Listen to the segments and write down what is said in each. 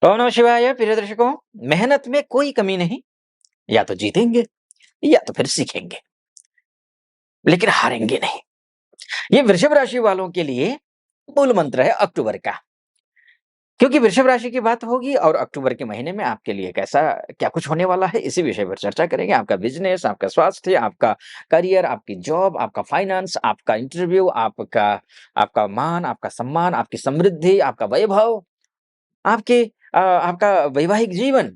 ओम नमः शिवाय प्रिय दर्शकों। मेहनत में कोई कमी नहीं। या तो जीतेंगे या तो फिर सीखेंगे, लेकिन हारेंगे नहीं। ये वृषभ राशि वालों के लिए मूल मंत्र है अक्टूबर का। क्योंकि वृषभ राशि की बात होगी और अक्टूबर के महीने में आपके लिए कैसा क्या कुछ होने वाला है, इसी विषय पर चर्चा करेंगे। आपका बिजनेस, आपका स्वास्थ्य, आपका करियर, आपकी जॉब, आपका फाइनेंस, आपका इंटरव्यू, आपका आपका मान, आपका सम्मान, आपकी समृद्धि, आपका वैभव, आपके आपका वैवाहिक जीवन,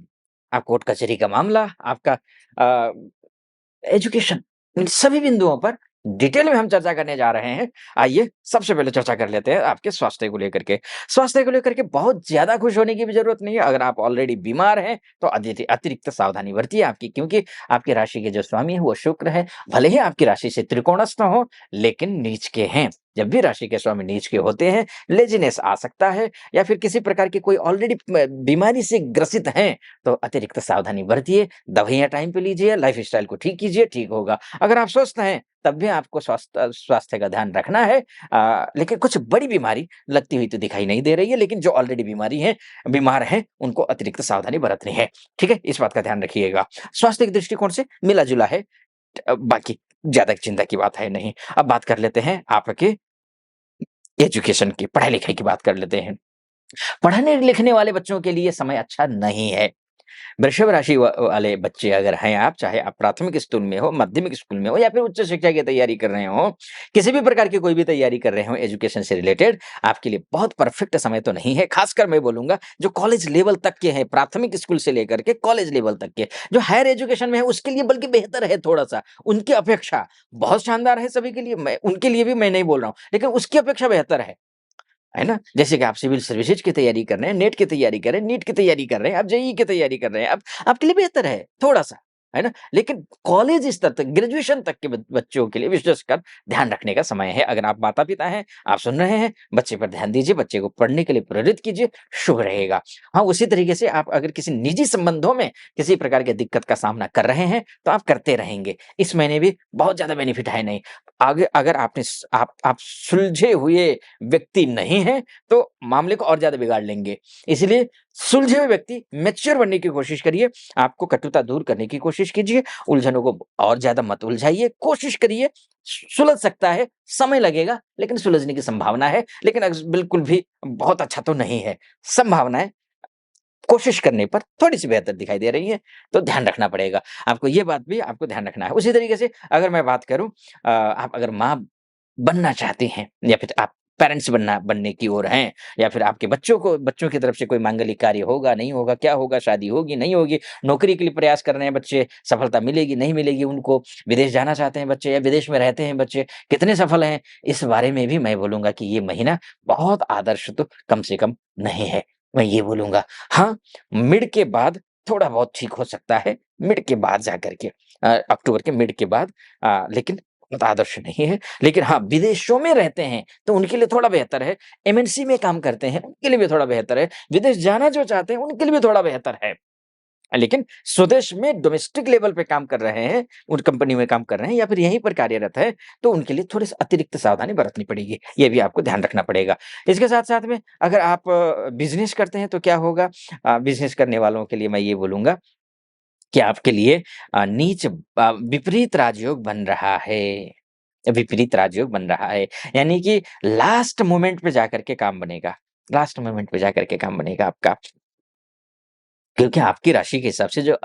कोर्ट कचहरी का मामला, आपका अ, एजुकेशन, इन सभी बिंदुओं पर डिटेल में हम चर्चा करने जा रहे हैं। आइए सबसे पहले चर्चा कर लेते हैं आपके स्वास्थ्य को लेकर के। स्वास्थ्य को लेकर के बहुत ज़्यादा खुश होने की भी ज़रूरत नहीं है। अगर आप ऑलरेडी बीमार हैं, तो अतिरिक्त सावधानी बरतिए आपकी, क्योंकि आपकी राशि के जो स्वामी है वो शुक्र है। भले ही आपकी राशि से त्रिकोणस्थ हो, लेकिन नीच के हैं। जब भी राशि के स्वामी नीच के होते हैं, लेज़ीनेस आ सकता है या फिर किसी प्रकार की कोई ऑलरेडी बीमारी से ग्रसित हैं, तो अतिरिक्त सावधानी बरतिए, दवाइयाँ टाइम पे लीजिए, लाइफ़स्टाइल को ठीक कीजिए, ठीक होगा। अगर आप स्वस्थ हैं, तब भी आपको स्वास्थ्य का ध्यान रखना है। लेकिन कुछ बड़ी बीमारी लगती हुई तो दिखाई नहीं दे रही है, लेकिन जो ऑलरेडी बीमार हैं, उनको अतिरिक्त सावधानी बरतनी है। ठीक है? इस बात का ध्यान रखिएगा। स्वास्थ्य के दृष्टिकोण से मिला-जुला है। बाकी ज़्यादा चिंता की बात है नहीं। अब बात कर लेते हैं आपके एजुकेशन की, पढ़ाई-लिखाई की बात कर लेते हैं। पढ़ने-लिखने वाले बच्चों के लिए समय अच्छा नहीं है। वृषभ राशि वाले बच्चे अगर हैं आप, चाहे आप प्राथमिक स्कूल में हो, माध्यमिक स्कूल में हो या फिर उच्च शिक्षा की तैयारी कर रहे हो, किसी भी प्रकार की कोई भी तैयारी कर रहे हो एजुकेशन से रिलेटेड, आपके लिए बहुत परफेक्ट समय तो नहीं है। खासकर मैं बोलूँगा जो कॉलेज लेवल तक के हैं, प्राथमिक स्कूल से लेकर के कॉलेज लेवल तक के, जो हायर एजुकेशन में है उसके लिए बल्कि बेहतर है थोड़ा-सा। उनकी अपेक्षा बहुत शानदार है सभी के लिए, मैं उनके लिए भी मैं नहीं बोल रहा हूँ, लेकिन उसकी अपेक्षा बेहतर है ना? जैसे कि आप सिविल सर्विसेज की तैयारी कर रहे हैं, नेट की तैयारी कर रहे हैं, नीट की तैयारी कर रहे हैं, आप जेईई की तैयारी कर रहे हैं, अब आपके लिए बेहतर है, थोड़ा-सा, है ना? लेकिन कॉलेज स्तर तक, ग्रेजुएशन तक के बच्चों के लिए विशेषकर ध्यान रखने का समय है। अगर आप माता-पिता हैं, आप सुन रहे हैं, बच्चे पर ध्यान दीजिए, बच्चे को पढ़ने के लिए प्रेरित कीजिए, शुभ रहेगा। हाँ, उसी तरीके से आप अगर किसी निजी संबंधों में किसी प्रकार की दिक्कत का सामना कर रहे हैं, तो आप करते रहेंगे। इस महीने भी बहुत ज़्यादा बेनिफिट है नहीं। आगे अगर आपने स आप सुलझे हुए व्यक्ति नहीं हैं, तो मामले को और ज़्यादा बिगाड़ लेंगे। इसलिए सुलझे हुए व्यक्ति मैच्योर बनने की कोशिश करिए, आपको कटुता दूर करने की कोशिश कीजिए, उलझनों को और ज़्यादा मत उलझाइए, कोशिश करिए, सुलझ सकता है, समय लगेगा, लेकिन सुलझने की संभावना है, लेकिन बिल्कुल भी बहुत अच्छा तो नहीं है। संभावनाएँ कोशिश करने पर थोड़ी-सी बेहतर दिखाई दे रही हैं, तो ध्यान रखना पड़ेगा। आपको ये बात भी आपको ध्यान रखना है। उसी तरीके से अगर मैं बात करूँ, आप अगर माँ बनना चाहते हैं या फिर आप पेरेंट्स बनने की ओर हैं या फिर आपके बच्चों की तरफ से कोई मांगलिक कार्य होगा, नहीं होगा, क्या होगा, शादी होगी, नहीं होगी, नौकरी के लिए प्रयास कर रहे हैं बच्चे, सफलता मिलेगी, नहीं मिलेगी उनको, विदेश जाना चाहते हैं बच्चे या विदेश में रहते हैं बच्चे, कितने सफल हैं, इस बारे में भी मैं बोलूँगा कि ये महीना बहुत आदर्श तो कम से कम नहीं है। मैं ये बोलूँगा। हाँ, मिड के बाद थोड़ा बहुत ठीक हो सकता है, मिड के बाद जाकर के अक्टूबर के मिड के बाद, लेकिन बहुत आदर्श नहीं है। लेकिन हाँ, विदेशों में रहते हैं, तो उनके लिए थोड़ा बेहतर है। एमएनसी में काम करते हैं, उनके लिए भी थोड़ा बेहतर है। विदेश जाना जो चाहते हैं, उनके लिए भी थोड़ा बेहतर है। लेकिन स्वदेश में डोमेस्टिक लेवल पे काम कर रहे हैं, उन कंपनी में काम कर रहे हैं या फिर यहीं पर कार्यरत हैं, तो उनके लिए थोड़ी-सी अतिरिक्त सावधानी बरतनी पड़ेगी। ये भी आपको ध्यान रखना पड़ेगा। इसके साथ-साथ में अगर आप बिज़नेस करते हैं, तो क्या होगा? बिज़नेस करने वालों के लिए मैं ये बोलूँगा कि आपके लिए विपरीत राजयोग बन रहा है। विपरीत राजयोग बन रहा है। यानी कि लास्ट मोमेंट पे जाकर के काम बनेगा। लास्ट मोमेंट पे जाकर के काम बनेगा आपका। क्योंकि आपकी राशि के हिसाब से जो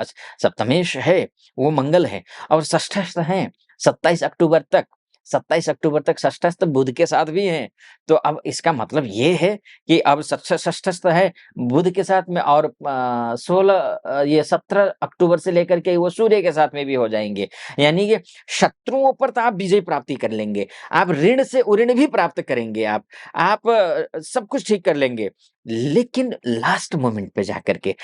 सप्तमेश है, वो मंगल है और षष्ठस्थ हैं 27 अक्टूबर तक। 27 अक्टूबर तक षष्ठस्थ बुध के साथ भी हैं। तो अब इसका मतलब ये है कि अब षष्ठस्थ है बुध के साथ में और 17 अक्टूबर से लेकर के वो सूर्य के साथ में भी हो जाएँगे। यानी कि शत्रुओं पर तो आप विजय प्राप्ति कर लेंगे। आप ऋण से ऋण भी प्राप्त करेंगे आप। आप सब कुछ ठीक कर लेंगे। लेकिन लास्ट मोमेंट पे जाकर के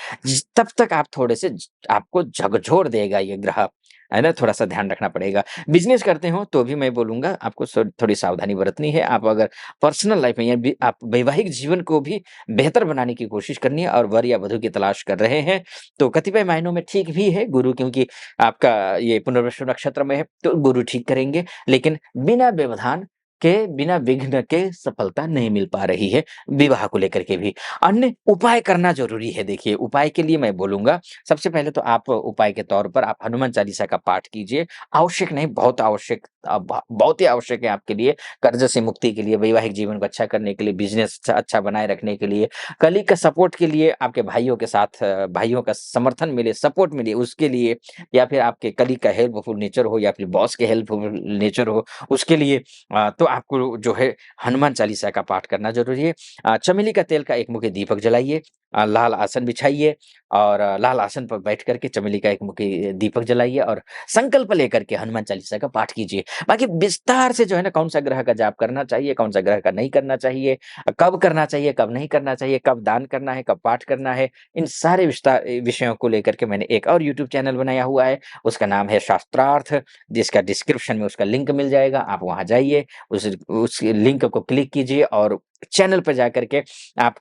तब तक आप थोड़े से आपको झकझोर देगा ये ग्रह, है ना? थोड़ा-सा ध्यान रखना पड़ेगा। बिज़नेस करते हो तो भी मैं बोलूँगा आपको थोड़ी सावधानी बरतनी है। आप अगर पर्सनल लाइफ़ में या आप वैवाहिक जीवन को भी बेहतर बनाने की कोशिश करनी है और वर या वधू की तलाश कर रहे हैं, तो कतिपय मायनों में ठीक भी है गुरु, क्योंकि आपका ये पुनर्वसु नक्षत्र में है, तो गुरु ठीक करेंगे। लेकिन बिना व्यवधान के बिना विघ्न के सफलता नहीं मिल पा रही है, विवाह को लेकर के भी। अन्य उपाय करना ज़रूरी है देखिए, उपाय के लिए मैं बोलूँगा, सबसे पहले तो आप उपाय के तौर पर आप हनुमान चालीसा का पाठ कीजिए। आवश्यक नहीं, बहुत आवश्यक बहुत ही आवश्यक है आपके लिए, कर्ज़ से मुक्ति के लिए, वैवाहिक जीवन को अच्छा करने के लिए, बिज़नेस अच्छा बनाए रखने के लिए, कलीग का सपोर्ट के लिए, आपके भाइयों के साथ भाइयों का समर्थन मिले, सपोर्ट मिले उसके लिए, या फिर आपके कलीग का हेल्पफुल नेचर हो या फिर बॉस के हेल्पफुल नेचर हो, उसके लिए तो आपको जो है हनुमान चालीसा का पाठ करना ज़रूरी है। चमेली का तेल का एक मुखी दीपक जलाइए, लाल आसन बिछाइए और लाल आसन पर बैठ कर के चमेली का एक मुखी दीपक जलाइए और संकल्प लेकर के हनुमान चालीसा का पाठ कीजिए। बाकी विस्तार से जो है ना कौन-सा ग्रह का जाप करना चाहिए, कौन-सा ग्रह का नहीं करना चाहिए, कब करना चाहिए, कब नहीं करना चाहिए, कब दान करना है, कब पाठ करना है, इन सारे विषयों को लेकर के मैंने एक और यूट्यूब चैनल बनाया हुआ है, उसका नाम है शास्त्रार्थ, जिसका डिस्क्रिप्शन में उसका लिंक मिल जाएगा, आप वहाँ जाइए, उस लिंक को क्लिक कीजिए और चैनल पे जाकर के आप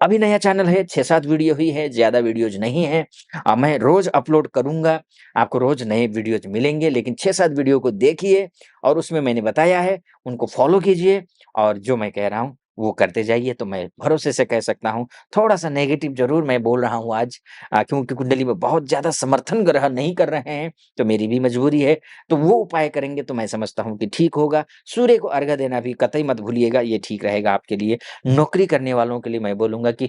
अभी नया चैनल है, 6-7 वीडियो ही है, ज़्यादा वीडियोज़ नहीं हैं। मैं रोज़ अपलोड करूँगा, आपको रोज़ नए वीडियोज़ मिलेंगे, लेकिन 6-7 वीडियो को देखिए और उसमें मैंने बताया है, उनको फ़ॉलो कीजिए और जो मैं कह रहा हूँ, वो करते जाइए। तो मैं भरोसे से कह सकता हूँ, थोड़ा-सा नेगेटिव ज़रूर मैं बोल रहा हूँ आज, क्योंकि कुंडली में बहुत ज़्यादा समर्थन ग्रह नहीं कर रहे हैं, तो मेरी भी मजबूरी है। तो वो उपाय करेंगे तो मैं समझता हूँ कि ठीक होगा। सूर्य को अर्घ्य देना भी कतई मत भूलिएगा, ये ठीक रहेगा आपके लिए। नौकरी करने वालों के लिए मैं बोलूँगा कि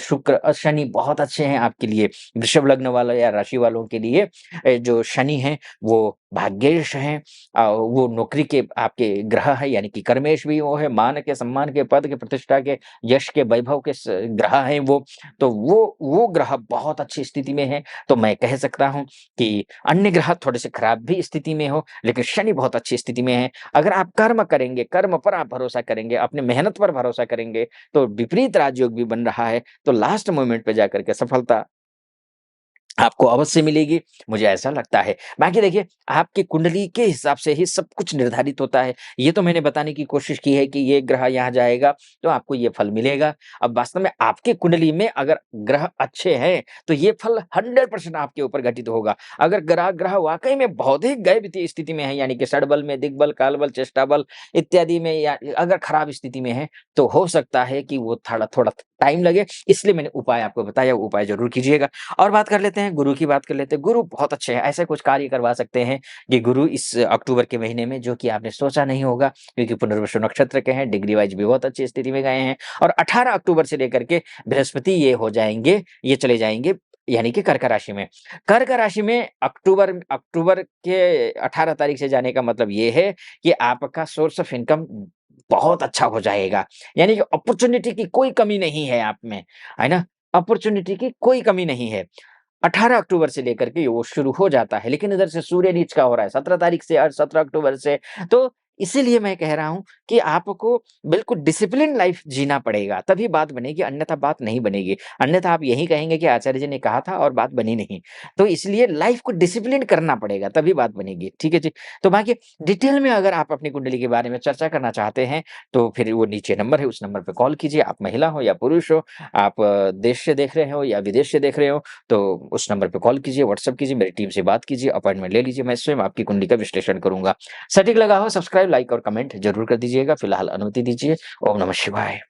शुक्र शनि बहुत अच्छे हैं आपके लिए। वृषभ लग्न वालों या राशि वालों के लिए जो शनि हैं वो भाग्येश हैं, वो नौकरी के आपके ग्रह हैं, यानी कि कर्मेश भी वो है, मान के, सम्मान के, पद के, प्रतिष्ठा के, यश के, वैभव के ग्रह हैं वो। तो वो ग्रह बहुत अच्छी स्थिति में हैं। तो मैं कह सकता हूँ कि अन्य ग्रह थोड़े से खराब भी स्थिति में हो, लेकिन शनि बहुत अच्छी स्थिति में है। अगर आप कर्म करेंगे, कर्म पर आप भरोसा करेंगे, अपनी मेहनत पर भरोसा करेंगे, तो विपरीत राजयोग भी बन रहा है, तो लास्ट मोमेंट पे जाकर के सफलता आपको अवश्य मिलेगी, मुझे ऐसा लगता है। बाकी देखिए, आपकी कुंडली के हिसाब से ही सब कुछ निर्धारित होता है। ये तो मैंने बताने की कोशिश की है कि ये ग्रह यहाँ जाएगा, तो आपको ये फल मिलेगा। अब वास्तव में आपकी कुंडली में अगर ग्रह अच्छे हैं, तो ये फल 100% आपके ऊपर घटित होगा। अगर ग्रह ग्रह वाक़ई में बहुत ही गए वित्तीय स्थिति में है, यानी कि षडबल में, दिग्बल, कालबल, चेष्टाबल इत्यादि में, या अगर खराब स्थिति में है, तो हो सकता है कि वो थोड़ा थोड़ा टाइम लगे, इसलिए मैंने उपाय आपको बताया, वो उपाय ज़रूर कीजिएगा। और बात कर लेते हैं, गुरु की बात कर लेते हैं। गुरु बहुत अच्छे हैं, ऐसे कुछ कार्य करवा सकते हैं कि गुरु इस अक्टूबर के महीने में, जो कि आपने सोचा नहीं होगा, क्योंकि पुनर्वसु नक्षत्र के हैं, डिग्री वाइज़ भी बहुत अच्छी स्थिति में गए हैं और 18 अक्टूबर से लेकर के बृहस्पति ये हो जाएँगे, ये चले जाएँगे यानी कि कर्क राशि में। कर्क राशि में अक्टूबर अक्टूबर के 18 तारीख से जाने का मतलब ये है कि आपका सोर्स ऑफ इनकम बहुत अच्छा हो जाएगा। यानी कि अपॉर्च्युनिटी की कोई कमी नहीं है आप में, है ना? अपॉर्च्युनिटी की कोई कमी नहीं है। 18 अक्टूबर से लेकर के वो शुरू हो जाता है, लेकिन इधर से सूर्य नीच का हो रहा है 17 तारीख से और 17 अक्टूबर से। तो इसीलिए मैं कह रहा हूँ कि आपको बिल्कुल डिसिप्लिन लाइफ़ जीना पड़ेगा, तभी बात बनेगी, अन्यथा बात नहीं बनेगी। अन्यथा आप यही कहेंगे कि आचार्य जी ने कहा था और बात बनी नहीं। तो इसलिए लाइफ़ को डिसिप्लिन करना पड़ेगा, तभी बात बनेगी। ठीक है जी? तो बाकी डिटेल में अगर आप अपनी कुंडली के बारे में चर्चा करना चाहते हैं, तो फिर वो नीचे नंबर है, उस नंबर पे कॉल कीजिए। आप महिला हो या पुरुष हो, आप देश से देख रहे हो या विदेश से देख रहे हो, तो उस नंबर पे कॉल कीजिए, व्हाट्सएप कीजिए, मेरी टीम से बात कीजिए, अपॉइंटमेंट ले लीजिए, मैं स्वयं आपकी कुंडली का विश्लेषण करूँगा। सटीक लगा हो सब्सक्राइब, लाइक और कमेंट ज़रूर कर दीजिएगा। फिलहाल अनुमति दीजिए। ओम नमः शिवाय।